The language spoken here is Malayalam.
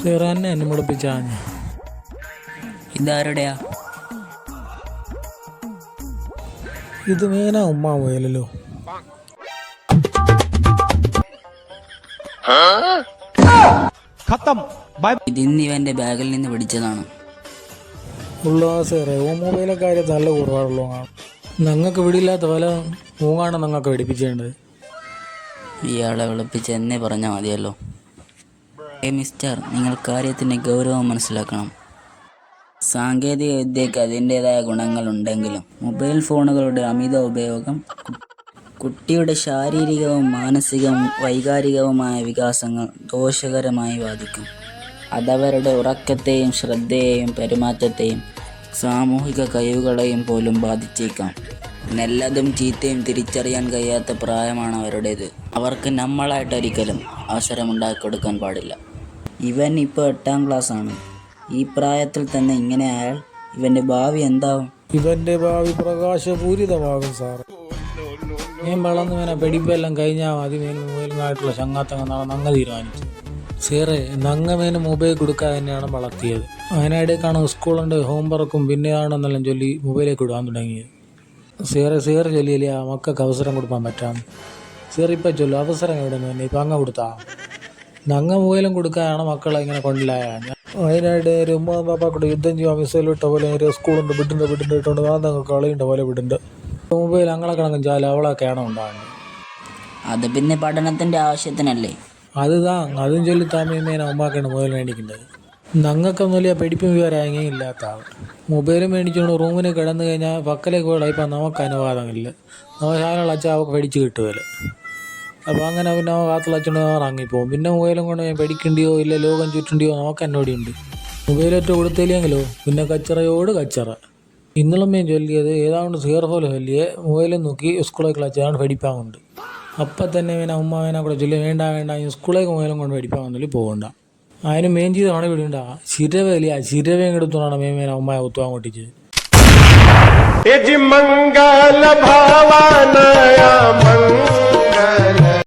സേറാനെ എന്നെ മുളപ്പിച്ചാ ഇതാരുടെയാ? ഇത് മേനാ ഉമ്മ പോയല്ലോ. ഇതിന്ന് ഇവന്റെ ബാഗിൽ നിന്ന് പിടിച്ചതാണ്. ഉള്ളാസേറെ ഓ മൊബൈലെ കാര്യം നല്ല കുറവാണല്ലോ. ഞങ്ങൾക്ക് വിടില്ലാത്ത പല മൂങ്ങാണ് ഞങ്ങൾക്ക് പഠിപ്പിച്ചേണ്ടത്. ഇയാളെ വിളിപ്പിച്ച് എന്നെ പറഞ്ഞാൽ മതിയല്ലോ. മിസ്റ്റർ, നിങ്ങൾ കാര്യത്തിൻ്റെ ഗൗരവം മനസ്സിലാക്കണം. സാങ്കേതിക വിദ്യയ്ക്ക് അതിൻ്റേതായ ഗുണങ്ങളുണ്ടെങ്കിലും മൊബൈൽ ഫോണുകളുടെ അമിത ഉപയോഗം കുട്ടിയുടെ ശാരീരികവും മാനസികവും വൈകാരികവുമായ വികാസങ്ങൾ ദോഷകരമായി ബാധിക്കും. അതവരുടെ ഉറക്കത്തെയും ശ്രദ്ധയെയും പെരുമാറ്റത്തെയും സാമൂഹിക കഴിവുകളെയും പോലും ബാധിച്ചേക്കാം. നല്ലതും ചീത്തയും തിരിച്ചറിയാൻ കഴിയാത്ത പ്രായമാണ് അവരുടേത്. അവർക്ക് നമ്മളായിട്ടൊരിക്കലും അവസരമുണ്ടാക്കി കൊടുക്കാൻ പാടില്ല. ഇവൻ ഇപ്പോൾ 8ാം ക്ലാസ്സാണ്. ഈ പ്രായത്തിൽ തന്നെ ഇങ്ങനെ ആയാൽ ഇവൻ്റെ ഭാവി എന്താവും? ഇവൻ്റെ ഭാവി പ്രകാശപൂരിതമാകും സാറ്. ഞാൻ വളർന്നു വേണം പഠിപ്പെല്ലാം കഴിഞ്ഞാൽ മതി. മൊബൈലുമായിട്ടുള്ള ചങ്ങാത്തങ്ങ നങ്ങ തീരുമാനിച്ചു. സേറെ നങ്ങമേന് മൊബൈൽ കൊടുക്കാൻ തന്നെയാണ് വളർത്തിയത്. അതിനിടയ്ക്കാണ് സ്കൂളുണ്ട് ഹോംവർക്കും പിന്നെയാണെന്നെല്ലാം ചൊല്ലി മൊബൈലേക്ക് ഇടാൻ തുടങ്ങിയത്. സേറെ ചൊല്ലിയില്ലേ ആ മക്കൾക്ക് അവസരം കൊടുക്കാൻ പറ്റാമെന്ന്. സേറെ ഇപ്പം ചൊല്ലും അവസരം എവിടെ നിന്ന് തന്നെ ഇപ്പം അങ്ങ് കൊടുത്താ നങ്ങ മൊബൈലും കൊടുക്കാനാണ് മക്കളെ ഇങ്ങനെ കൊണ്ടിലായ. അതിനായിട്ട് ഒരു ഉമ്മ പാപ്പാക്കൂടെ യുദ്ധം ചെയ്യാൻ മിസൈലിട്ട പോലെ സ്കൂളുണ്ട് വിടുണ്ട് ഇട്ടുകൊണ്ട് വാങ്ങ കളിയുണ്ട പോലെ വിടുണ്ട്. മൊബൈൽ അങ്ങനെ കണക്കും ചാല അവളൊക്കെയാണോ ഉണ്ടാകുന്നത്. അത് പിന്നെ പഠനത്തിൻ്റെ ആവശ്യത്തിനല്ലേ. അതും ചൊല്ലി താമേനെ ഉമ്മാക്കാണ് മൊബൈൽ മേടിക്കേണ്ടത്. ഞങ്ങൾക്കൊന്നും വലിയ പഠിപ്പും വിവരമെങ്കിൽ ഇല്ലാത്ത ആൾ മൊബൈലും മേടിച്ചുകൊണ്ട് റൂമിൽ കിടന്നു കഴിഞ്ഞാൽ പക്കലേക്ക് പോയി ഇപ്പം നമുക്ക് അനുവാദമില്ല. ശാലകൾ അച്ഛൻ അവർക്ക് പഠിച്ച് കിട്ടുമല്ലോ. അപ്പോൾ അങ്ങനെ പിന്നെ കാത്തുള്ള അച്ഛനോ ഇറങ്ങിപ്പോവും. പിന്നെ മൊബൈലും കൊണ്ട് ഞാൻ പഠിക്കേണ്ടിയോ ഇല്ല ലോകം ചുറ്റണ്ടിയോ നമുക്ക് എന്നോടിയുണ്ട്. മൊബൈലേറ്റ് കൊടുത്തില്ലെങ്കിലോ പിന്നെ കച്ചറയോട് കച്ചറ. ഇന്നലും ഞാൻ ചൊല്ലിയത് ഏതാണ്ട് സീർഫോല് ചൊല്ലിയെ മൊബൈലും നോക്കി സ്കൂളിലേക്ക് അച്ഛനാണ് പഠിപ്പാകുന്നുണ്ട്. അപ്പം തന്നെ വേണം ഉമ്മ കൂടെ ചൊല്ലി വേണ്ട സ്കൂളിലേക്ക് മൊബൈലും കൊണ്ട് പഠിപ്പാകുന്നില്ല പോകണ്ട. അതിന് മെയിൻ ചെയ്താണ് വിടണ്ട ശിരവയില്ല ശിരവയും എടുത്തോണ്ടാണ് മേമേന ഉമ്മയെ ഒത്തുവാൻ കൊട്ടിച്ചത്.